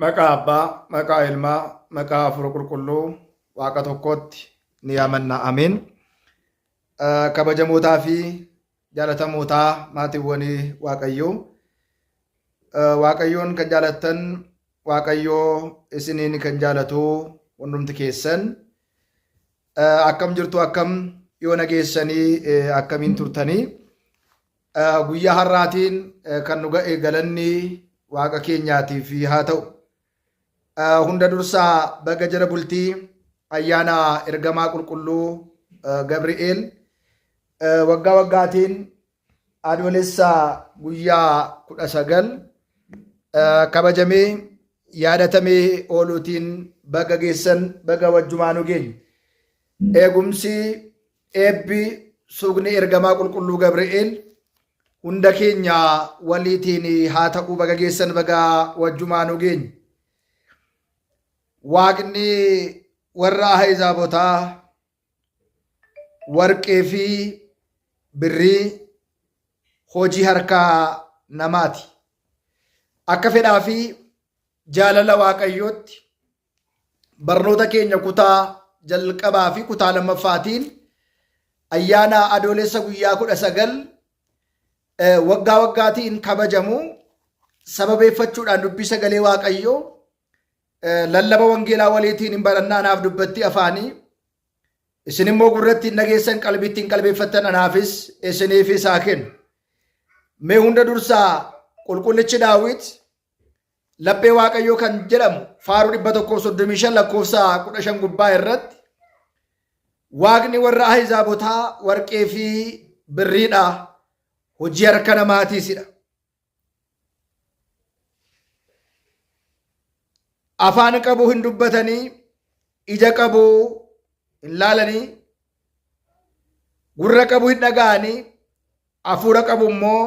Maqaa Abbaa, maqaa Ilmaa, maqaa Hafuura Qulqulluu Waaqa tokkootti ni amanna. Ameen. Kabajamootaa fi jaalatamootaa maatiiwwanii Waaqayyoo. Waaqayyoon kan jaalattan, Waaqayyoo isiniin kan jaalatu hundumti keessan. Akkam jirtu, akkam yoo nageessanii akkamiin turtanii. Guyyaa har'aatiin kan nu ga'e galanni Waaqa keenyaatiif haa ta'u. Hunda dursaa baga jara bultii ayyaana ergamaa qulqulluu Gabri'eel waggaa waggaatiin adoolessa guyyaa 19 kabajamee yaadatamee ooluutiin baga geessan, baga wajjumaanu geenye. Eegumsi eebbi sugni ergamaa qulqulluu Gabri'eel hunda keenya waliitiin haa ta'u. Baga geessan, baga wajjumaanu geenye. Waaqni warra ahizaabotaa warqee fi birrii hojii harkaa namaati. Akka fedhaa fi jaalala Waaqayyootti barnoota keenya kutaa jalqabaa fi kutaa lammaffaatiin ayyaana adoolessa guyyaa 19 waggaa waggaatiin kabajamu sababeeffachuudhaan dubbii sagalee Waaqayyoo lallaba wangeelaa waliitiin hin barannaanaaf dubbatti afaanii isin immoo gurratti nageessan qalbiitti hin qalbeeffattan anaafis isiniif isaa kennu. Mee hunda dursaa qulqullichi Daawit laphee Waaqayyoo kan jedhamu faaruu 135 lakkoofsa 15 gubbaa irratti Waaqni warra ahizaabotaa warqee fi birriidha, hojii harka namaatiisidha. Afaan qabu hin dubbatanii, ija qabu hin laalanii, gurra qabu hin dhaga'anii, hafuura qabu immoo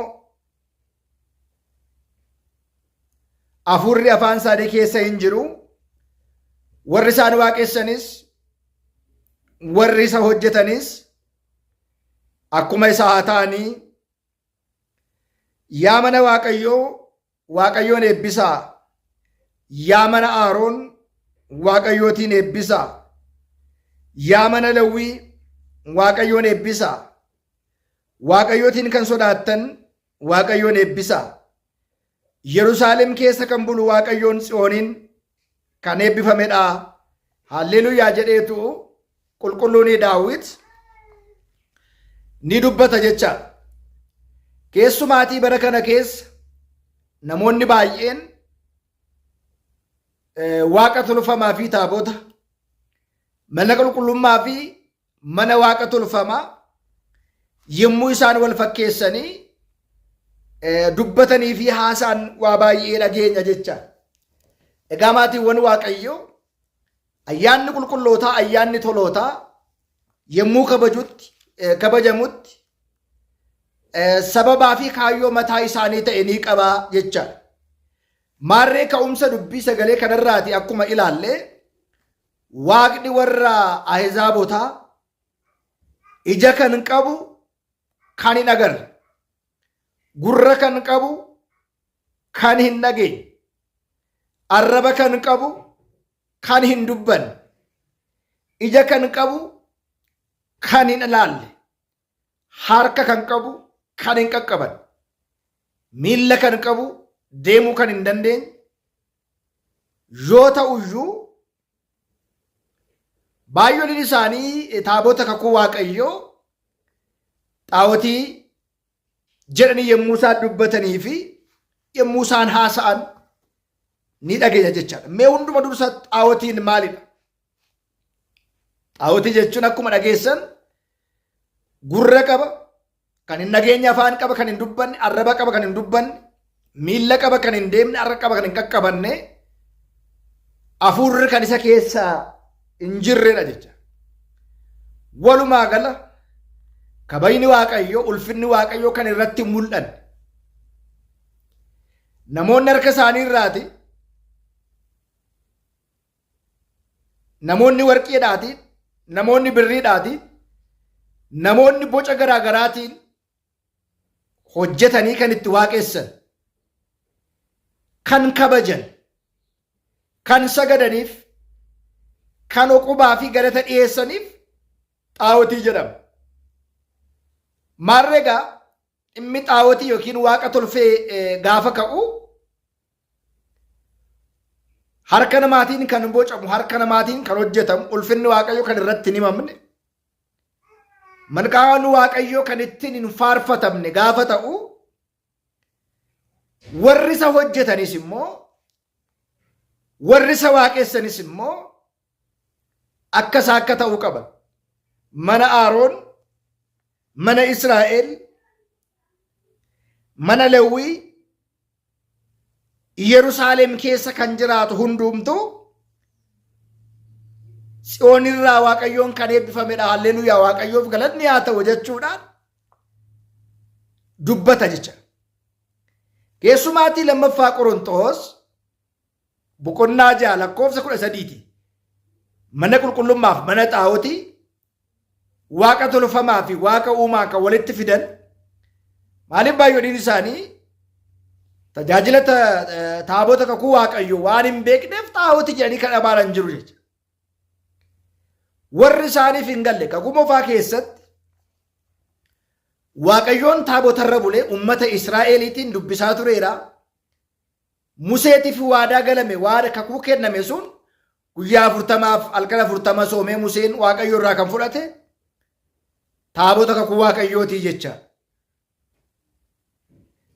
hafuurri afaan isaanii keessa hin jiru. Warri isaan waaqessanis, warri isa hojjetanis akkuma isa haa ta'anii. Yaa mana Waaqayyoo, Waaqayyoon eebbisaa. Yaa mana Aaroon, Waaqayyootiin eebbisaa. Yaa mana Lewwii, Waaqayyoon eebbisaa. Waaqayyootiin kan sodaattan, Waaqayyoon eebbisaa. Yerusaalem keessa kan bulu Waaqayyoon Tsiyooniin kan eebbifamedha. Halleluuyaa jedheetu qulqulluun Daawit ni dubbata jecha. Keessumaatii bara kana keessa namoonni baay'een Waaqa tolfamaa fi taabota, mana qulqullummaa fi mana Waaqa tolfamaa yommuu isaan wal fakkeessanii dubbatanii fi haasaan waa baay'ee dhageenya jecha. Egaa maatiiwwan Waaqayyoo ayyaanni qulqullootaa, ayyaanni tolootaa yommuu kabajamutti sababaa fi kaayyoo mataa isaanii ta'e ni qabaa jecha. Maarree ka'umsa dubbii sagalee kanarraati akkuma ilaalle Waaqni warra ahizaabotaa ija kan qabu kan hin agarre, gurra kan qabu kan hin dhageenye, arraba kan qabu kan hin dubbanne, ija kan qabu kan hin ilaalle, harka kan qabu kan hin qaqqaban, miilla kan qabu deemuu kan hin dandeenye yoo ta'uyyuu baay'ooliin isaanii taabota kakuu Waaqayyoo xaawotii jedhanii yommuu isaan dubbatanii fi yommuu isaan haasa'an ni dhageenya jechaadha. Mee hunduma dursa xaawotiin maalidha? Xaawotii jechuun akkuma dhageessan gurra qaba, kan hin dhageenye, afaan qaba kan hin dubbanne, arraba qaba kan hin dubbanne, miilla qaba kan hin deemne, harka qaba kan hin qaqqabanne, hafuurri kan isa keessa hin jirredha jecha. Walumaa gala kabajni Waaqayyoo, ulfinni Waaqayyoo kan irratti mul'an namoonni harka isaanii irraati, namoonni warqeedhaatiin, namoonni birriidhaatiin, namoonni boca garaagaraatiin hojjetanii kan itti waaqessan, kan kabajan, kan sagadaniif kan uqubaa fi galata dhiyeessaniif xaawotii jedhama. Maarreegaa dhimmi xaawotii yookiin waaqa tolfee gaafa ka'u harka namaatiin kan bocamu, harka namaatiin kan hojjetamu, ulfinni waaqayyoo kan irratti hin himamne, malkaan waaqayyoo kan ittiin hin faarfatamne gaafa ta'u, warri isa hojjetanis immoo, warri isa waaqessanis immoo akka ta'uu qaba. Mana Aaroon, mana Israa'el, mana Lewwii, Yerusaalem keessa kan jiraatu hundumtu Tsiyoon irraa waaqayyoon kan eebbifamedha. Halleluuyaa, waaqayyoof galanni haa ta'u jechuudhaan dubbata jecha. Keessumaatii lammaffaa Qorontos boqonnaa 6 lakkoofsa 13 mana qulqullummaaf mana xaawotii waaqa tolfamaa fi waaqa uumaa kan walitti fidan maaliif baay'oodhiin isaanii tajaajila taabota kakuu waaqayyoo waan hin beekneef xaawoti jedhanii kan abaaran jiru jecha. Warri isaaniif hin galle kakuu moofaa keessatti waaqayyoon taabotarra bulee ummata Israa'eliitiin dubbisaa tureera. Museetiif waadaa galame waada kakuu kenname sun guyyaa 40 halkan 40 soomee Museen waaqayyo irraa kan fudhate taabota kakuu waaqayyootii jecha.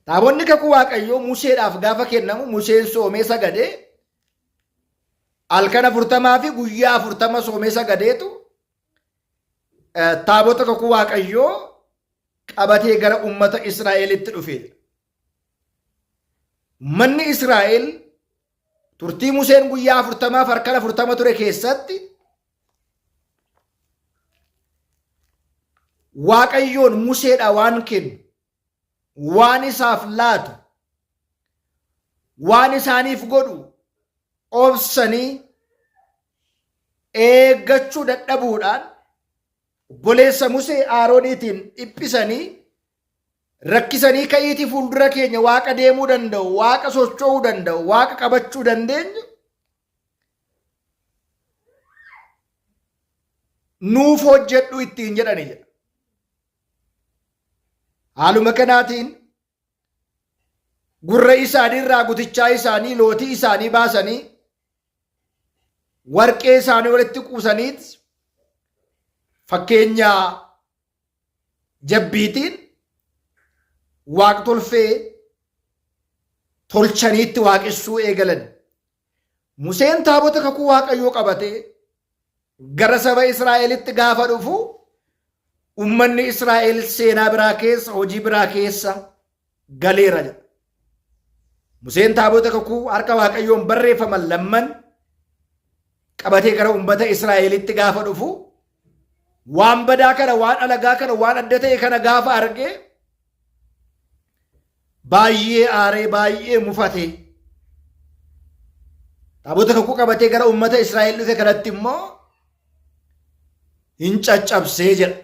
Taabonni kakuu waaqayyoo Museedhaaf gaafa kennamu Museen soomee sagadee halkan 40 fi guyyaa 40 soomee sagadeetu taabota kakuu waaqayyoo qabatee gara ummata Israa'elitti dhufe. Manni Israa'el turtii Museen guyyaa 40 fi halkan 40 ture keessatti waaqayyoon Museedha waan kennu, waan isaaf laatu, waan isaaniif godhu obsanii eeggachuu dadhabuudhaan obboleessa Musee Aarooniitiin dhiphisanii rakkisanii ka'iitii fuuldura keenya waaqa deemuu danda'u, waaqa socho'uu danda'u, waaqa qabachuu dandeenyu nuuf hojjedhu ittiin jedhani jedha. Haaluma kanaatiin gurra isaanii irraa gutichaa isaanii lootii isaanii baasanii warqee isaanii walitti kuusaniit fakkeenya jabbiitiin waaq tolfee tolchaniitti waaqessuu eegalan. Museen taabota kakuu waaqayyoo qabatee gara saba Israa'elitti gaafa dhufu ummanni Israa'el seenaa biraa keessa, hojii biraa keessa galeera jedha. Museen taabota kakuu harka waaqayyoon barreeffaman lamman qabatee gara ummata Israa'elitti gaafa dhufu waan badaa kana, waan alagaa kana, waan adda ta'e kana gaafa arge baay'ee aaree, baay'ee mufate. Taabota kakuu qabatee gara ummata Israa'el dhufe kanatti immoo hin caccabsee jedha.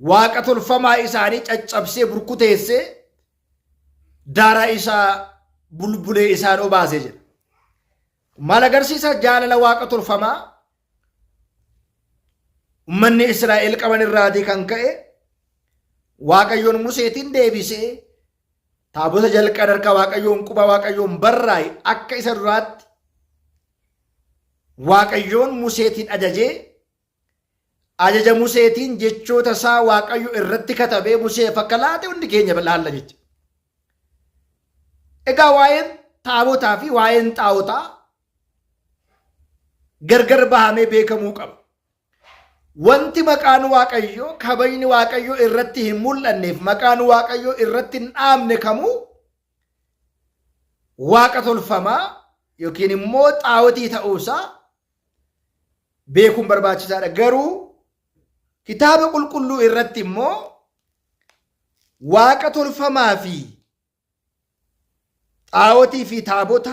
Waaqa tolfamaa isaanii caccabsee burkuteessee daaraa isaa bulbulee isaan obaasee jedha. Maal agarsiisa? Jaalala waaqa tolfamaa ummanni Israa'el qaban irraatii kan ka'e waaqayyoon Museetiin deebisee taabota jalqan harka waaqayyoon quba waaqayyoon barraa'e akka isa duraatti waaqayyoon Museetiin ajajee ajaja Museetiin jechoota isaa waaqayyo irratti katabee Museef akka laate hundi keenya laalla jecha. Egaa waa'een taabotaa fi waa'een xaawotaa gargar bahamee beekamuu qaba. Wanti maqaan waaqayyoo, kabajni waaqayyoo irratti hin mul'anneef, maqaan waaqayyoo irratti hin dhaamne kamuu waaqa tolfamaa yookiin immoo xaawotii ta'uusaa beekuun barbaachisaadha. Garuu kitaaba qulqulluu irratti immoo waaqa tolfamaa fi xaawotii fi taabota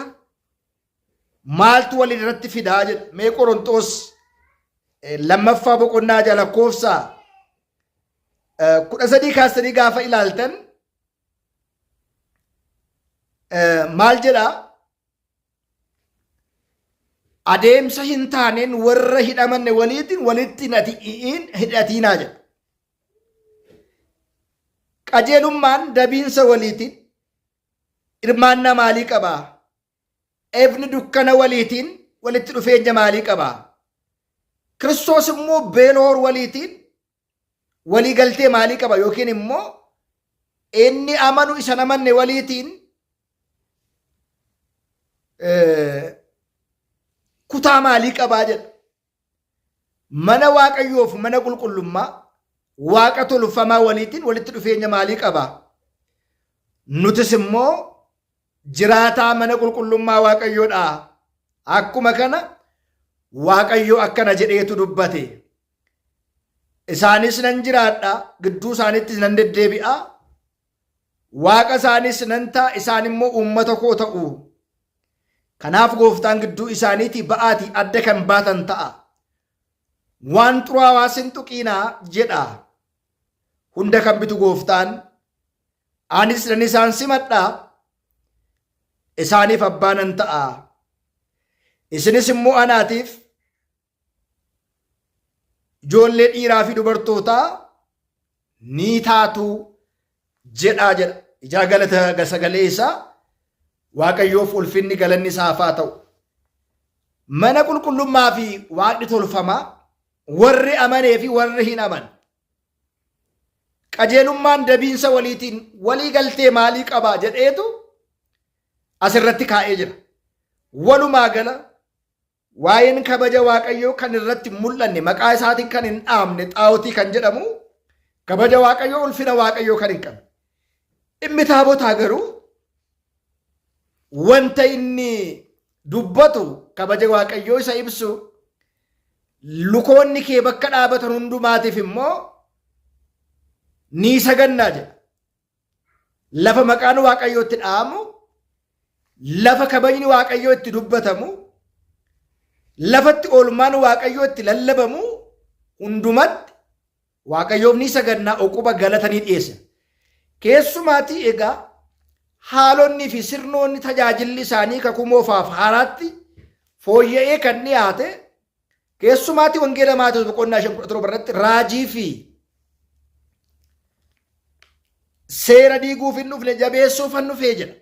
maaltu waliin irratti fidaa jedha. Mee Qorontos lammaffaa boqonnaa 6 lakkoofsa 13 kaastanii gaafa ilaaltan maal jedha? adeemsa hin taaneen warra hidhamanne waliitiin walitti hidhatinaa jedha. Qajeelummaan dabiinsa waliitiin hirmaannaa maalii qabaa? Ifni dukkana waliitiin walitti dhufeenya maalii qabaa? Kiristoos immoo beeloor waliitiin walii galtee maalii qaba? Yookiin immoo inni amanu isa namanne waliitiin kutaa maalii qabaa jedha. Mana Waaqayyoof mana qulqullummaa Waaqa tolfamaa waliitiin walitti dhufeenya maalii qabaa? Nutis immoo jiraataa mana qulqullummaa Waaqayyoodha. Akkuma kana Waaqayyo akkana jedheetu dubbate. Isaanis nan jiraadha, gidduu isaaniitti nan deddeebi'a. Waaqa isaanis nan ta'a, isaan immoo uummata koo ta'u. Kanaaf gooftaan gidduu isaaniitii ba'aatii adda kan baatan ta'a. Waan xuraawaa sin tuqinaa jedha. Hunda kan bitu gooftaan. Anis nan isaan simadha. Isaaniif abbaa nan ta'a. Isinis immoo anaatiif ijoollee dhiiraa fi dubartootaa ni taatu jedhaa jedha. Ijaa galata sagalee isaa Waaqayyoof ulfinni galanni isaaf haa ta'u. Mana qulqullummaa fi Waaqni tolfamaa warri amanee fi warri hin aman. Qajeelummaan dabiinsa waliitiin walii galtee maalii qabaa jedheetu asirratti kaa'ee jira. Walumaa gala waa'een kabaja Waaqayyoo kan irratti mul'anne maqaa isaatiin kan hin dhaamne xaawutii kan jedhamu kabaja Waaqayyoo ulfina Waaqayyoo kan hin qabne. Dhimmi taabotaa garuu wanta inni dubbatu kabaja Waaqayyoo isa ibsu lukoonni kee bakka dhaabatan hundumaatiif immoo ni sagannaa jedha. Lafa maqaan Waaqayyoo itti dhaamu, lafa kabajni Waaqayyoo itti dubbatamu, lafatti oolmaan Waaqayyoo itti lallabamu hundumatti Waaqayyoof ni sagannaa uquba galatanii dhiyeessa. Keessumaatii egaa haalonni fi sirnoonni tajaajilli isaanii kakumoofaaf haaraatti fooyya'ee kan dhiyaate keessumaatii wangeela Maatewos boqonnaa 5:17 irratti raajii fi seera diiguuf hin dhufne jabeessuuf hin dhufee jedha.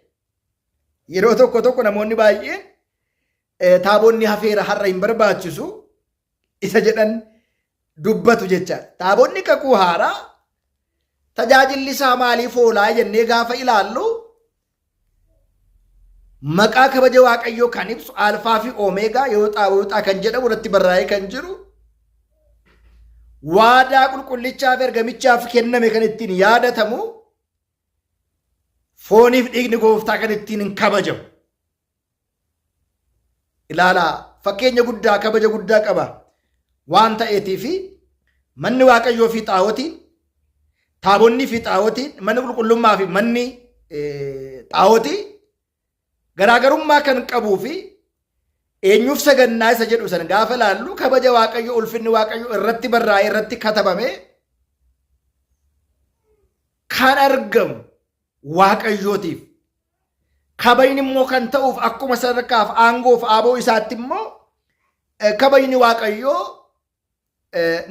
Yeroo tokko tokko namoonni baay'een taabonni hafeera har'a hin barbaachisu isa jedhan dubbatu jecha. Taabonni kakuu haaraa tajaajilli isaa maaliif oolaa jennee gaafa ilaallu maqaa kabaja Waaqayyoo kan ibsu alfaa fi oomeegaa yoo xaawuxaa kan jedhamu irratti barraa'ee kan jiru waadaa qulqullichaaf ergamichaaf kenname kan ittiin yaadatamu fooniif dhiigni gooftaa kan ittiin hin kabajamu. Ilaalaa fakkeenya guddaa kabaja guddaa qaba waan ta'eetii fi manni Waaqayyoo fi xaawotiin taabonni fi xaawotiin manni qulqullummaa fi manni xaawotii garaagarummaa kan qabuu fi eenyuuf sagannaa isa jedhu san gaafa ilaallu kabaja Waaqayyoo ulfinni Waaqayyoo irratti barraa'ee irratti katabame kan argamu Waaqayyootiif kabajni immoo kan ta'uuf akkuma sadarkaaf aangoof aaboo isaatti immoo kabajni Waaqayyoo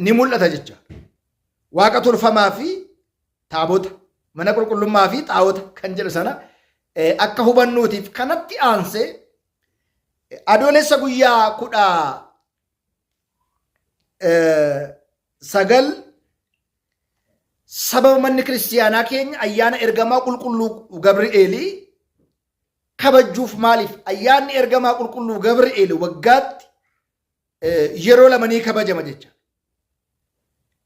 ni mul'ata jecha. Waaqa tolfamaa fi taabota mana qulqullummaa fi xaawota kan jedhu sana akka hubannuutiif kanatti aansee adoolessa guyyaa 19 sababa manni kiristiyaanaa keenya ayyaana ergamaa qulqulluu Gabri'eelii kabajuuf maaliif ayyaanni ergamaa qulqulluu Gabri'eel waggaatti yeroo lamanii kabajama jecha.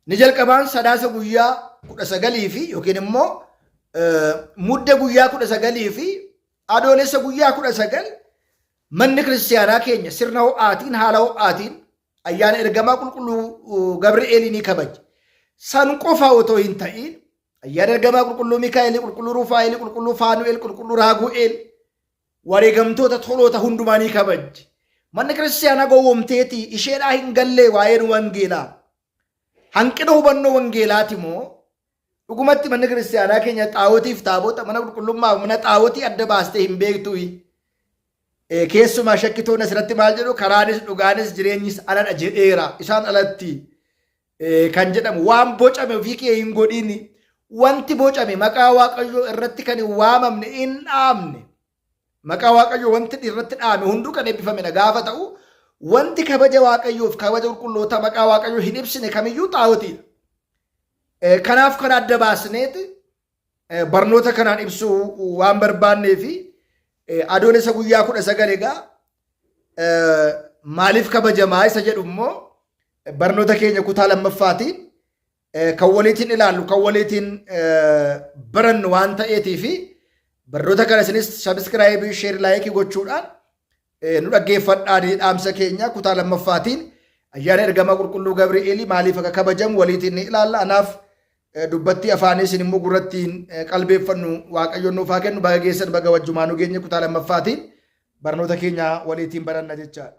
Ni jalqabaan sadaasa guyyaa 19 fi yookiin immoo mudda guyyaa 19 fi adoolessa guyyaa 19 manni kiristiyaanaa keenya sirna ho'aatiin haala ho'aatiin ayyaana ergamaa qulqulluu Gabri'eelii ni kabaja. San qofa otoo hin ta'in ayyaana ergamaa qulqulluu Mikaa'el, qulqulluu Rufaa'el, qulqulluu Faanu'el, qulqulluu Raagu'el wareegamtoota toloota hundumaa ni kabaji. Manni kiristiyaanaa gowwomteetii isheedhaa hin gallee waa'een wangeelaa. Hanqina hubannoo wangeelaati moo dhugumatti manni kiristiyaanaa keenya xaawotiif taabota mana qulqullummaa mana xaawotii adda baastee hin beektuuyi. keessumaa shakkitoonni asirratti maal jedhu karaanis dhugaanis jireenyis anadha jedheera isaan alatti kan jedhamu waan bocame ofii kee hin godhin wanti bocame maqaa waaqayyoo irratti kan hin waamamne hin dhaamne maqaa waaqayyoo wanti irratti dhaame hunduu kan eebbifamedha gaafa ta'u wanti kabaja waaqayyoof kabaja qulqulloota maqaa waaqayyoo hin ibsine kamiyyuu xaawotiidha. Kanaaf kan adda baasneeti barnoota kanaan ibsuu waan barbaannee fi adoolessa guyyaa 19 egaa maaliif kabajamaa isa jedhu immoo barnoota keenya kutaa lammaffaatiin kan waliitiin ilaallu kan waliitiin barannu waan ta'eetii fi barnoota kana isinis sabiskiraayibii sheer laayikii gochuudhaan nu dhaggeeffadhaa dhaamsa keenya kutaa lammaffaatiin ayyaana ergamaa qulqulluu Gabri'eel maaliif akka kabajamu waliitiin ni ilaalla. Anaaf dubbattii afaanii isin immoo gurrattiin qalbeeffannu waaqayyoon nuuf haa kennu baga geessan baga wajjumaanuu geenye kutaa lammaffaatiin barnoota keenya waliitiin baranna jechaadha.